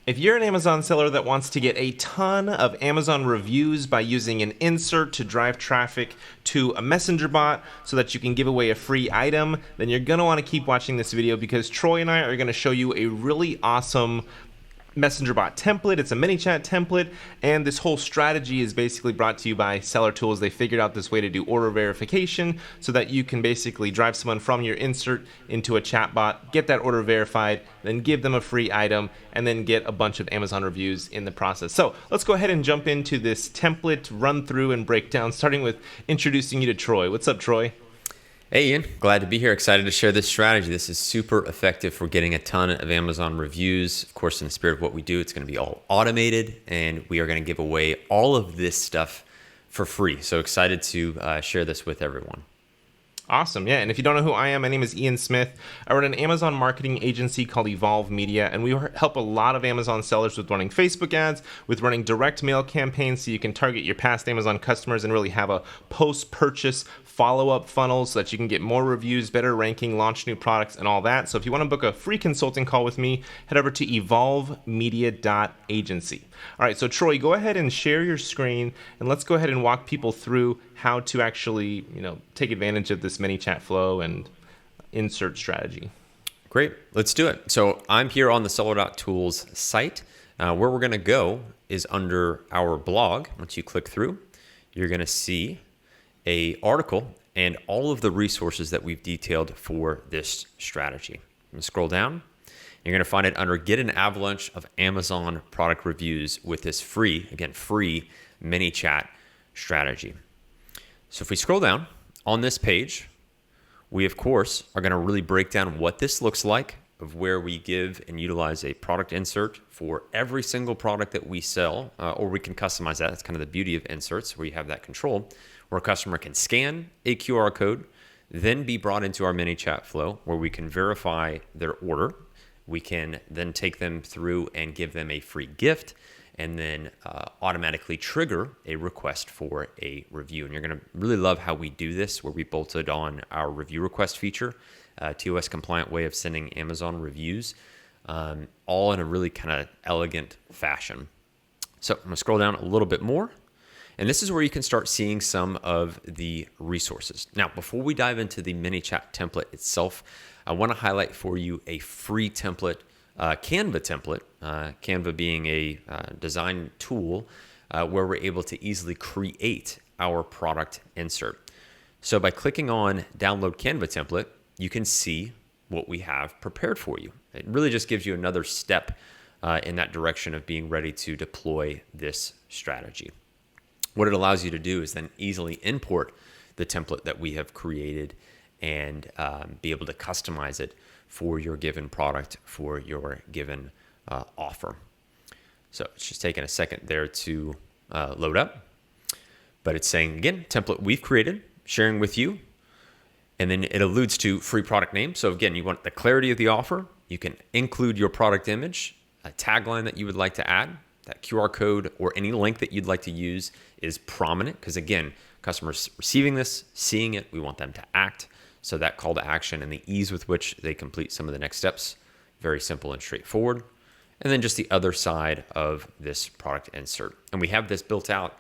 If you're an Amazon seller that wants to get a ton of Amazon reviews by using an insert to drive traffic to a messenger bot so that you can give away a free item, then you're going to want to keep watching this video because Troy and I are going to show you a really awesome messenger bot template. It's a ManyChat template, and this whole strategy is basically brought to you by Seller Tools. They figured out this way to do order verification so that you can basically drive someone from your insert into a chat bot, get that order verified, then give them a free item, and then get a bunch of Amazon reviews in the process. So let's go ahead and jump into this template run through and breakdown, starting with introducing you to Troy. What's up, Troy? Hey Ian, glad to be here. Excited to share this strategy. This is super effective for getting a ton of Amazon reviews. Of course, in the spirit of what we do, it's going to be all automated, and we are going to give away all of this stuff for free. So excited to share this with everyone. Awesome. Yeah. And if you don't know who I am, my name is Ian Smith. I run an Amazon marketing agency called Evolve Media, and we help a lot of Amazon sellers with running Facebook ads, with running direct mail campaigns so you can target your past Amazon customers and really have a post-purchase follow-up funnel so that you can get more reviews, better ranking, launch new products, and all that. So if you want to book a free consulting call with me, head over to evolvemedia.agency. All right, so Troy, go ahead and share your screen, and let's go ahead and walk people through how to actually, take advantage of this ManyChat flow and insert strategy. Great, let's do it. So I'm here on the Seller.Tools site. Where we're going to go is under our blog. Once you click through, you're going to see an article and all of the resources that we've detailed for this strategy. I'm going to scroll down. You're going to find it under Get an Avalanche of Amazon Product Reviews with this free ManyChat strategy. So if we scroll down on this page, we of course are going to really break down what this looks like, of where we give and utilize a product insert for every single product that we sell, or we can customize that. That's kind of the beauty of inserts, where you have that control, where a customer can scan a QR code, then be brought into our ManyChat flow where we can verify their order. We can then take them through and give them a free gift, and then automatically trigger a request for a review. And you're going to really love how we do this, where we bolted on our review request feature, TOS compliant way of sending Amazon reviews, all in a really kind of elegant fashion. So I'm going to scroll down a little bit more. And this is where you can start seeing some of the resources. Now, before we dive into the ManyChat template itself, I want to highlight for you a free template, Canva template, Canva being a design tool where we're able to easily create our product insert. So by clicking on Download Canva template, you can see what we have prepared for you. It really just gives you another step in that direction of being ready to deploy this strategy. What it allows you to do is then easily import the template that we have created and be able to customize it for your given product, for your given offer. So it's just taking a second there to load up, but it's saying, again, template we've created, sharing with you, and then it alludes to free product name. So again, you want the clarity of the offer. You can include your product image, a tagline that you would like to add, that QR code or any link that you'd like to use is prominent, because again, customers receiving this, seeing it, we want them to act. So that call to action and the ease with which they complete some of the next steps, very simple and straightforward. And then just the other side of this product insert. And we have this built out,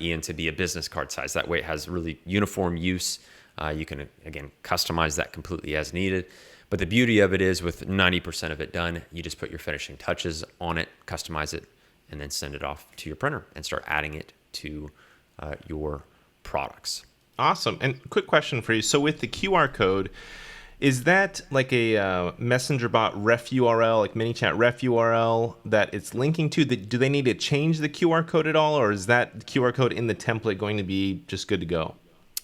Ian, to be a business card size. That way it has really uniform use. You can, again, customize that completely as needed. But the beauty of it is, with 90% of it done, you just put your finishing touches on it, customize it, and then send it off to your printer and start adding it to your products. Awesome. And quick question for you. So with the QR code, is that like a messenger bot ref URL, like ManyChat ref URL that it's linking to? Do they need to change the QR code at all, or is that QR code in the template going to be just good to go?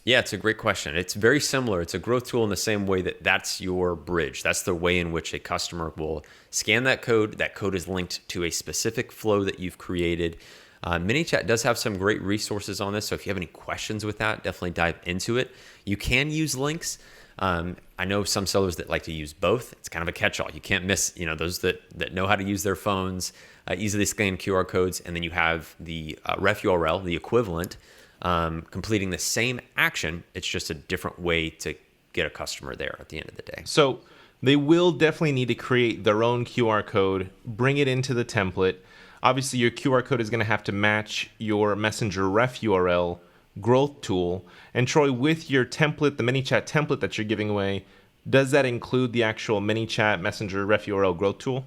Yeah, it's a great question. It's very similar. It's a growth tool in the same way that that's your bridge. That's the way in which a customer will scan that code. That code is linked to a specific flow that you've created. ManyChat does have some great resources on this, so if you have any questions with that, definitely dive into it. You can use links. I know some sellers that like to use both. It's kind of a catch-all. You can't miss, those that know how to use their phones, easily scan QR codes, and then you have the ref URL, the equivalent, completing the same action. It's just a different way to get a customer there at the end of the day. So They will definitely need to create their own QR code, bring it into the template. Obviously, your QR code is going to have to match your Messenger ref URL growth tool. And Troy, with your template, the ManyChat template that you're giving away, does that include the actual ManyChat Messenger ref URL growth tool?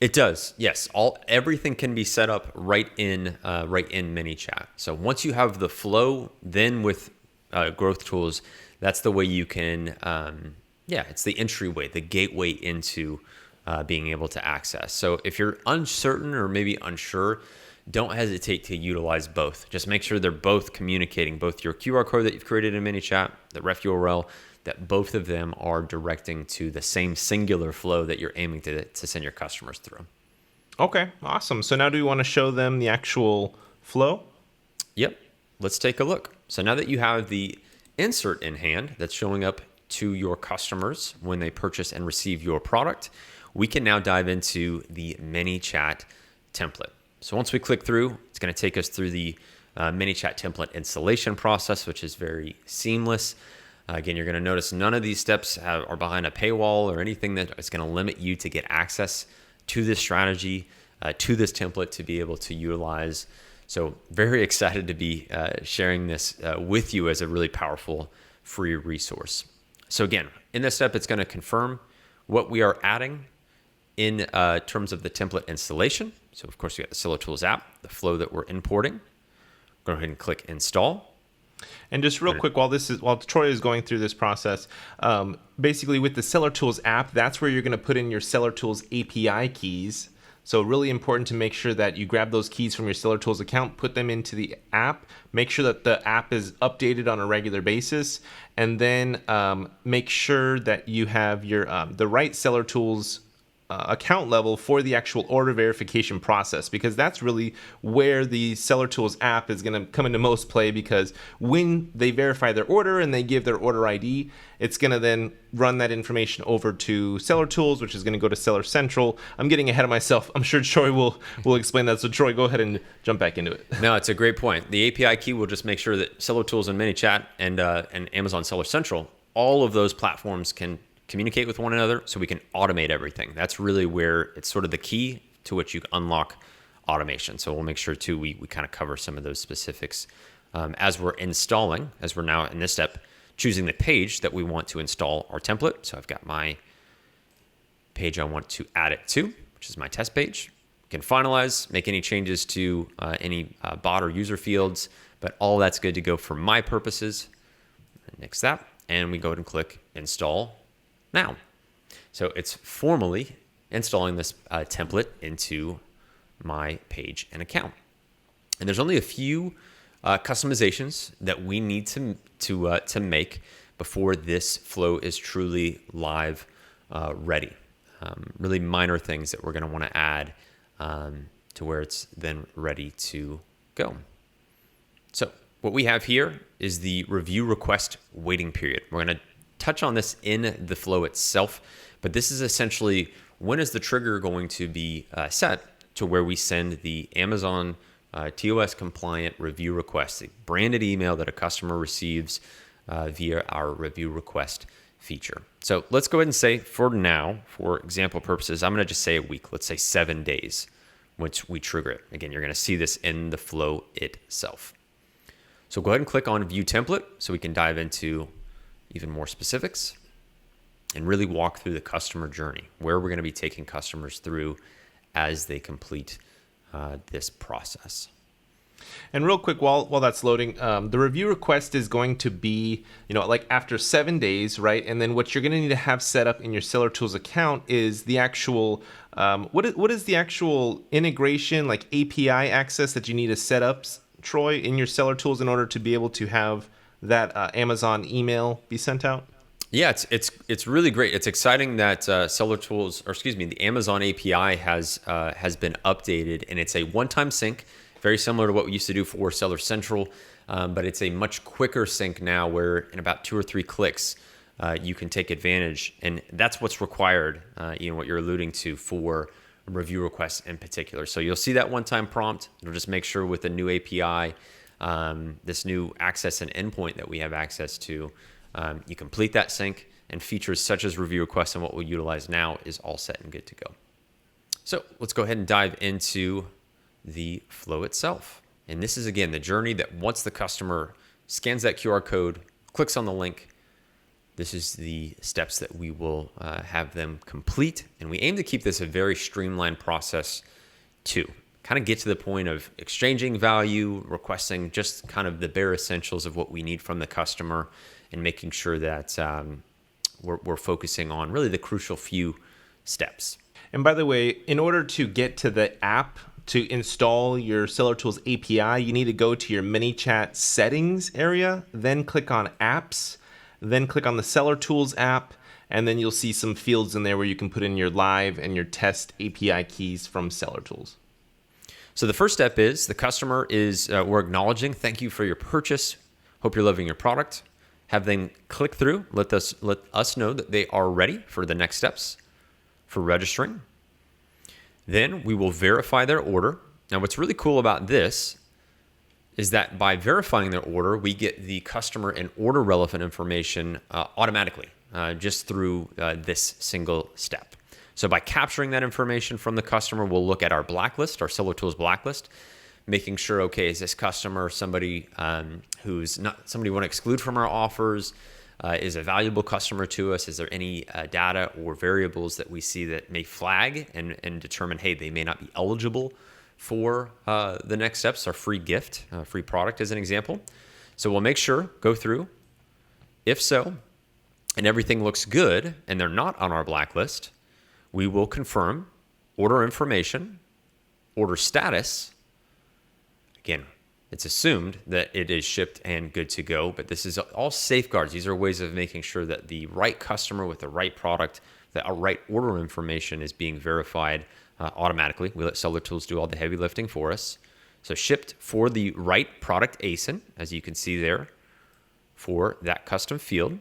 It does, yes. Everything can be set up right in ManyChat. So once you have the flow, then with growth tools, that's the way you can. It's the entryway, the gateway into being able to access. So if you're uncertain or maybe unsure, don't hesitate to utilize both. Just make sure they're both communicating, both your QR code that you've created in ManyChat, the ref URL, that both of them are directing to the same singular flow that you're aiming to send your customers through. Okay, awesome. So now do you want to show them the actual flow? Yep, let's take a look. So now that you have the insert in hand that's showing up to your customers when they purchase and receive your product, we can now dive into the ManyChat template. So once we click through, it's going to take us through the ManyChat template installation process, which is very seamless. Again, you're going to notice none of these steps are behind a paywall or anything that is going to limit you to get access to this strategy, to this template to be able to utilize. So very excited to be sharing this with you as a really powerful free resource. So again, in this step, it's going to confirm what we are adding in terms of the template installation. So of course, we got the Seller Tools app, the flow that we're importing. Go ahead and click install. And just real quick, while Troy is going through this process, basically with the Seller Tools app, that's where you're going to put in your Seller Tools API keys. So really important to make sure that you grab those keys from your Seller Tools account, put them into the app, make sure that the app is updated on a regular basis, and then make sure that you have your the right Seller Tools account level for the actual order verification process, because that's really where the Seller Tools app is going to come into most play, because when they verify their order and they give their order ID, it's going to then run that information over to Seller Tools, which is going to go to Seller Central. I'm getting ahead of myself. I'm sure Troy will explain that. So Troy, go ahead and jump back into it. No, it's a great point. The API key will just make sure that Seller Tools and ManyChat and Amazon Seller Central, all of those platforms can communicate with one another so we can automate everything. That's really where it's sort of the key to which you unlock automation. So we'll make sure too, we kind of cover some of those specifics as we're installing, as we're now in this step, choosing the page that we want to install our template. So I've got my page I want to add it to, which is my test page. You can finalize, make any changes to any bot or user fields, but all that's good to go for my purposes. Next that, and we go ahead and click install now. So it's formally installing this template into my page and account. And there's only a few customizations that we need to make before this flow is truly live ready. Really minor things that we're going to want to add to where it's then ready to go. So what we have here is the review request waiting period. We're going to touch on this in the flow itself, but this is essentially when is the trigger going to be set to where we send the Amazon TOS compliant review request, a branded email that a customer receives via our review request feature. So let's go ahead and say for now, for example purposes, I'm going to just say a week. Let's say 7 days, which we trigger it. Again, you're going to see this in the flow itself. So go ahead and click on View Template so we can dive into even more specifics and really walk through the customer journey, where we're going to be taking customers through as they complete this process. And real quick, while that's loading, the review request is going to be, like after 7 days, right? And then what you're going to need to have set up in your Seller Tools account is the actual, what is the actual integration, like API access that you need to set up, Troy, in your Seller Tools in order to be able to have that Amazon email be sent out? Yeah, it's really great. It's exciting that Seller Tools, the Amazon API has been updated, and it's a one-time sync, very similar to what we used to do for Seller Central, but it's a much quicker sync now, where in about 2 or 3 clicks you can take advantage, and that's what's required. What you're alluding to for review requests in particular. So you'll see that one-time prompt. It'll just make sure with the new API. This new access and endpoint that we have access to, you complete that sync, and features such as review requests and what we'll utilize now is all set and good to go. So let's go ahead and dive into the flow itself. And this is, again, the journey that once the customer scans that QR code, clicks on the link, this is the steps that we will have them complete. And we aim to keep this a very streamlined process to kind of get to the point of exchanging value, requesting just kind of the bare essentials of what we need from the customer, and making sure that we're focusing on really the crucial few steps. And by the way, in order to get to the app to install your Seller Tools API, you need to go to your ManyChat settings area, then click on apps, then click on the Seller Tools app, and then you'll see some fields in there where you can put in your live and your test API keys from Seller Tools. So the first step is the customer is, we're acknowledging, thank you for your purchase. Hope you're loving your product. Have them click through, let us know that they are ready for the next steps for registering. Then we will verify their order. Now, what's really cool about this is that by verifying their order, we get the customer and order relevant information automatically, just through this single step. So by capturing that information from the customer, we'll look at our blacklist, our Seller Tools blacklist, making sure, okay, is this customer somebody who's not somebody we want to exclude from our offers? Is a valuable customer to us? Is there any data or variables that we see that may flag and determine, hey, they may not be eligible for the next steps, our free gift, free product as an example. So we'll make sure, go through. If so, and everything looks good and they're not on our blacklist, we will confirm order information, order status. Again, it's assumed that it is shipped and good to go, but this is all safeguards. These are ways of making sure that the right customer with the right product, that our right order information is being verified automatically. We let Seller Tools do all the heavy lifting for us. So shipped for the right product ASIN, as you can see there, for that custom field.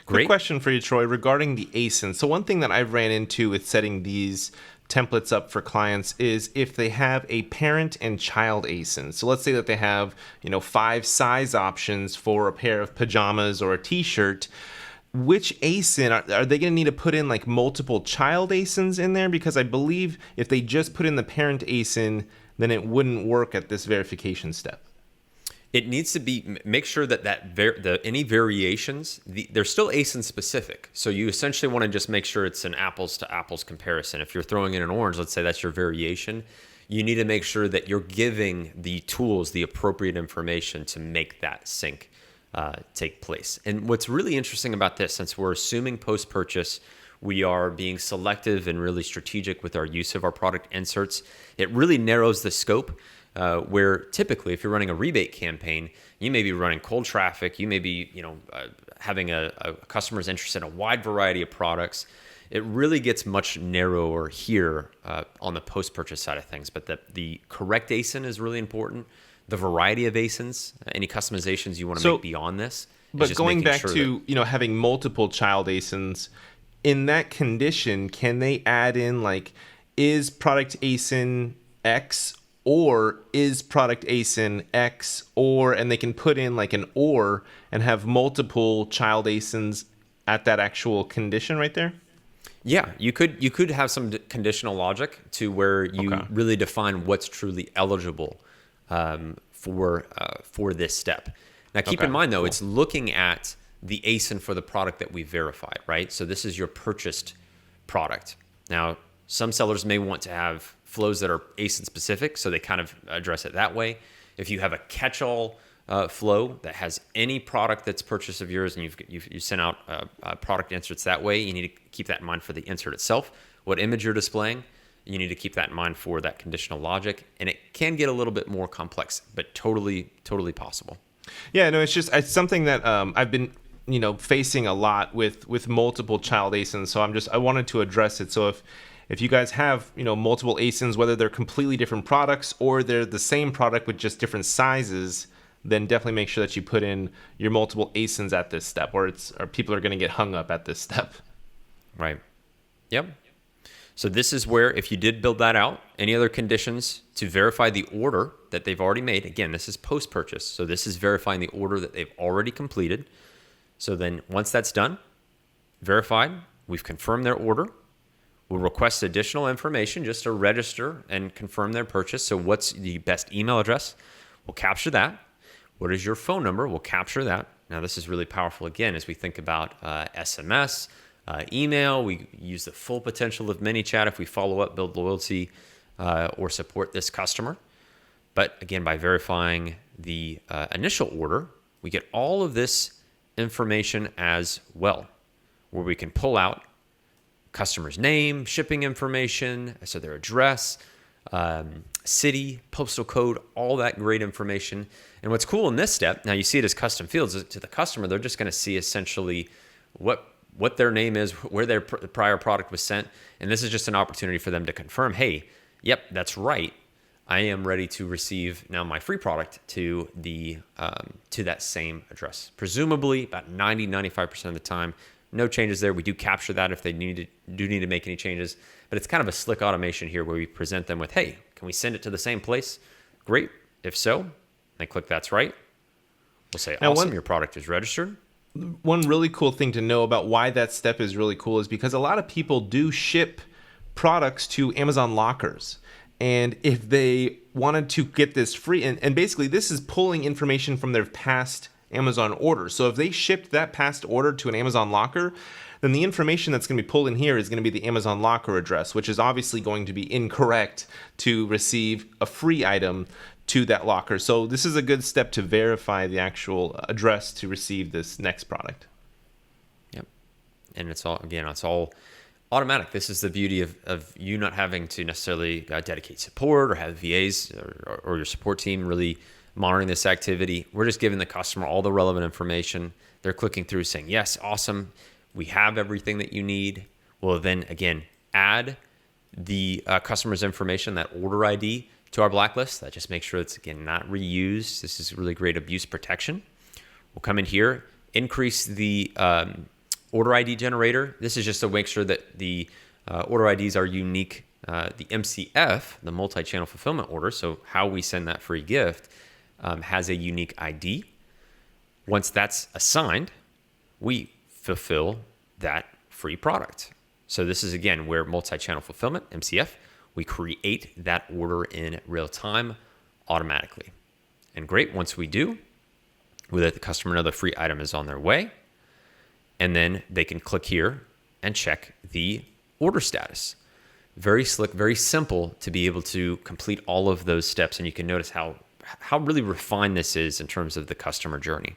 Quick question for you, Troy, regarding the ASIN. So one thing that I've ran into with setting these templates up for clients is if they have a parent and child ASIN. So let's say that they have, 5 size options for a pair of pajamas or a t-shirt. Which ASIN are they going to need to put in, like multiple child ASINs in there? Because I believe if they just put in the parent ASIN, then it wouldn't work at this verification step. It needs to be, make sure that any variations, they're still ASIN specific. So you essentially want to just make sure it's an apples to apples comparison. If you're throwing in an orange, let's say that's your variation, you need to make sure that you're giving the tools the appropriate information to make that sync take place. And what's really interesting about this, since we're assuming post-purchase, we are being selective and really strategic with our use of our product inserts. It really narrows the scope. Where typically, if you're running a rebate campaign, you may be running cold traffic, you may be, having a customer's interested in a wide variety of products. It really gets much narrower here on the post-purchase side of things. But the correct ASIN is really important. The variety of ASINs, any customizations you want to make beyond this. But going back to having multiple child ASINs, in that condition, can they add in is product ASIN X? Or is product ASIN X, and they can put in an or and have multiple child ASINs at that actual condition right there? Yeah, you could have some conditional logic to where you really define what's truly eligible for this step. Now, keep in mind though, it's looking at the ASIN for the product that we verified, right? So this is your purchased product. Now, some sellers may want to have flows that are ASIN specific, so they kind of address it that way. If you have a catch-all flow that has any product that's purchased of yours and you sent out product inserts that way, you need to keep that in mind for the insert itself. What image you're displaying, you need to keep that in mind for that conditional logic. And it can get a little bit more complex, but totally possible. Yeah, no, it's something that I've been facing a lot with multiple child ASINs. So I wanted to address it. So if you guys have, multiple ASINs, whether they're completely different products or they're the same product with just different sizes, then definitely make sure that you put in your multiple ASINs at this step, or people are going to get hung up at this step. Right. Yep. So this is where, if you did build that out, any other conditions to verify the order that they've already made. Again, this is post-purchase. So this is verifying the order that they've already completed. So then once that's done, verified, we've confirmed their order. We'll request additional information just to register and confirm their purchase. So what's the best email address? We'll capture that. What is your phone number? We'll capture that. Now this is really powerful again as we think about SMS, email. We use the full potential of ManyChat if we follow up, build loyalty, or support this customer. But again, by verifying the initial order, we get all of this information as well, where we can pull out customer's name, shipping information, so their address, city, postal code, all that great information. And what's cool in this step, now you see it as custom fields, to the customer, they're just going to see essentially what their name is, where their prior product was sent. And this is just an opportunity for them to confirm, hey, yep, that's right. I am ready to receive now my free product to that same address. Presumably about 95% of the time, no changes there. We do capture that if they do need to make any changes, but it's kind of a slick automation here where we present them with, hey, can we send it to the same place? Great. If so, they click that's right. We'll say, now, awesome, your product is registered. One really cool thing to know about why that step is really cool is because a lot of people do ship products to Amazon lockers. And if they wanted to get this free, and basically this is pulling information from their past Amazon orders. So if they shipped that past order to an Amazon locker, then the information that's going to be pulled in here is going to be the Amazon locker address, which is obviously going to be incorrect to receive a free item to that locker. So this is a good step to verify the actual address to receive this next product. Yep. And it's all automatic. This is the beauty of you not having to necessarily dedicate support or have VAs or your support team really monitoring this activity. We're just giving the customer all the relevant information. They're clicking through saying, yes, awesome. We have everything that you need. We'll then, again, add the customer's information, that order ID, to our blacklist. That just makes sure it's, again, not reused. This is really great abuse protection. We'll come in here, increase the order ID generator. This is just to make sure that the order IDs are unique. The MCF, the multi-channel fulfillment order, so how we send that free gift, has a unique ID. Once that's assigned, we fulfill that free product. So this is, again, where multi-channel fulfillment, MCF, we create that order in real time automatically. And great, once we do, we let the customer know the free item is on their way. And then they can click here and check the order status. Very slick, very simple to be able to complete all of those steps. And you can notice how really refined this is in terms of the customer journey.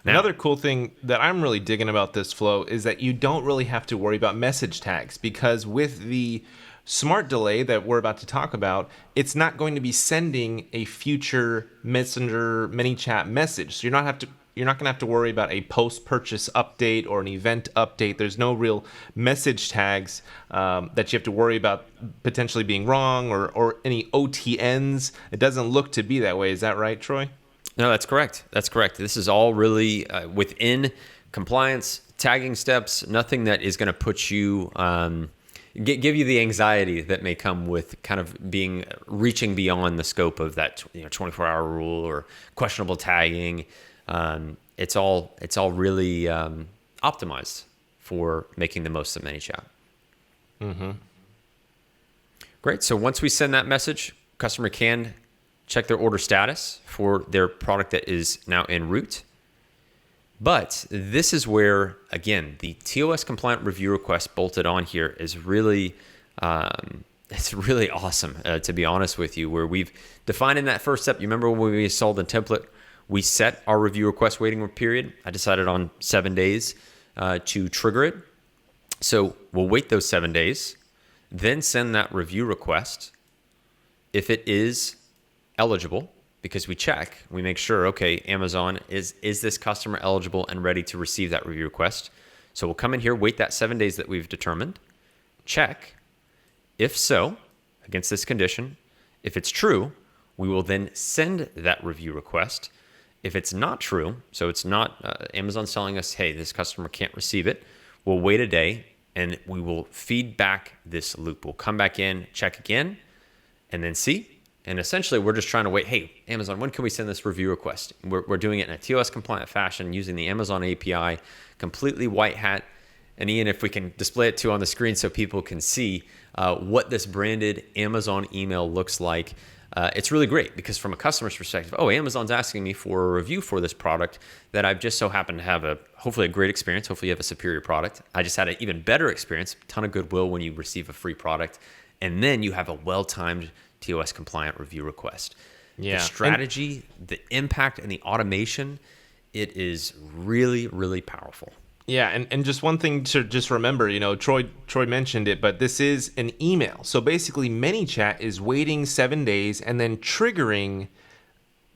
Now, another cool thing that I'm really digging about this flow is that you don't really have to worry about message tags, because with the smart delay that we're about to talk about, it's not going to be sending a future Messenger ManyChat message. So you're not going to have to worry about a post-purchase update or an event update. There's no real message tags that you have to worry about potentially being wrong or any OTNs. It doesn't look to be that way. Is that right, Troy? No, that's correct. That's correct. This is all really within compliance, tagging steps, nothing that is going to put you, give you the anxiety that may come with kind of reaching beyond the scope of that 24-hour rule or questionable tagging. It's all really optimized for making the most of ManyChat. Mm-hmm. Great. So once we send that message, customer can check their order status for their product that is now en route. But this is where, again, the TOS compliant review request bolted on here is really, it's really awesome, to be honest with you, where we've defined in that first step. You remember when we installed the template, we set our review request waiting period. I decided on 7 days to trigger it. So we'll wait those 7 days, then send that review request. If it is eligible, because we make sure, okay, Amazon, is this customer eligible and ready to receive that review request? So we'll come in here, wait that 7 days that we've determined, check. If so, against this condition, if it's true, we will then send that review request. If it's not true, so it's not Amazon's telling us, hey, this customer can't receive it, we'll wait a day and we will feed back this loop. We'll come back in, check again, and then see And essentially, we're just trying to wait. Hey, Amazon, when can we send this review request? We're doing it in a TOS compliant fashion using the Amazon API, completely white hat. And Ian, if we can display it too on the screen so people can see what this branded Amazon email looks like. It's really great because from a customer's perspective, oh, Amazon's asking me for a review for this product that I've just so happened to have hopefully a great experience. Hopefully you have a superior product. I just had an even better experience, ton of goodwill when you receive a free product. And then you have a well-timed TOS compliant review request. Yeah. The strategy, the impact, and the automation, it is really, really powerful. Yeah, and just one thing to just remember, Troy mentioned it, but this is an email. So basically, ManyChat is waiting 7 days and then triggering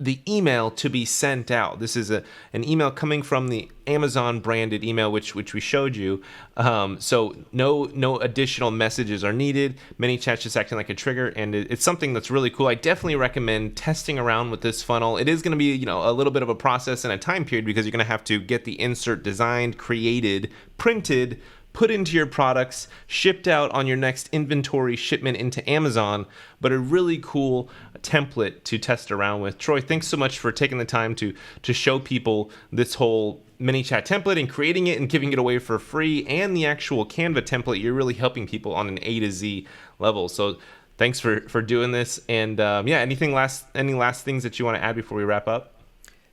the email to be sent out. This is an email coming from the Amazon branded email, which we showed you. So no additional messages are needed. ManyChat's just acting like a trigger, and it's something that's really cool. I definitely recommend testing around with this funnel. It is going to be a little bit of a process and a time period because you're going to have to get the insert designed, created, printed, put into your products, shipped out on your next inventory shipment into Amazon, but a really cool template to test around with. Troy, thanks so much for taking the time to show people this whole ManyChat template and creating it and giving it away for free, and the actual Canva template. You're really helping people on an A to Z level. So thanks for doing this. And any last things that you want to add before we wrap up?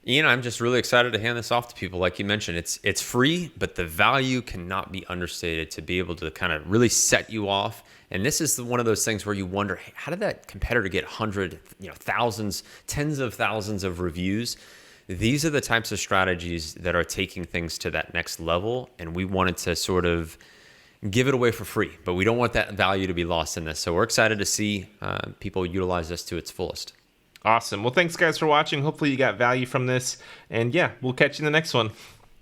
Ian, I'm just really excited to hand this off to people. Like you mentioned, it's free, but the value cannot be understated to be able to kind of really set you off. And this is one of those things where you wonder, hey, how did that competitor get hundreds, thousands, tens of thousands of reviews? These are the types of strategies that are taking things to that next level. And we wanted to sort of give it away for free, but we don't want that value to be lost in this. So we're excited to see people utilize this to its fullest. Awesome. Well, thanks guys for watching. Hopefully you got value from this. And yeah, we'll catch you in the next one.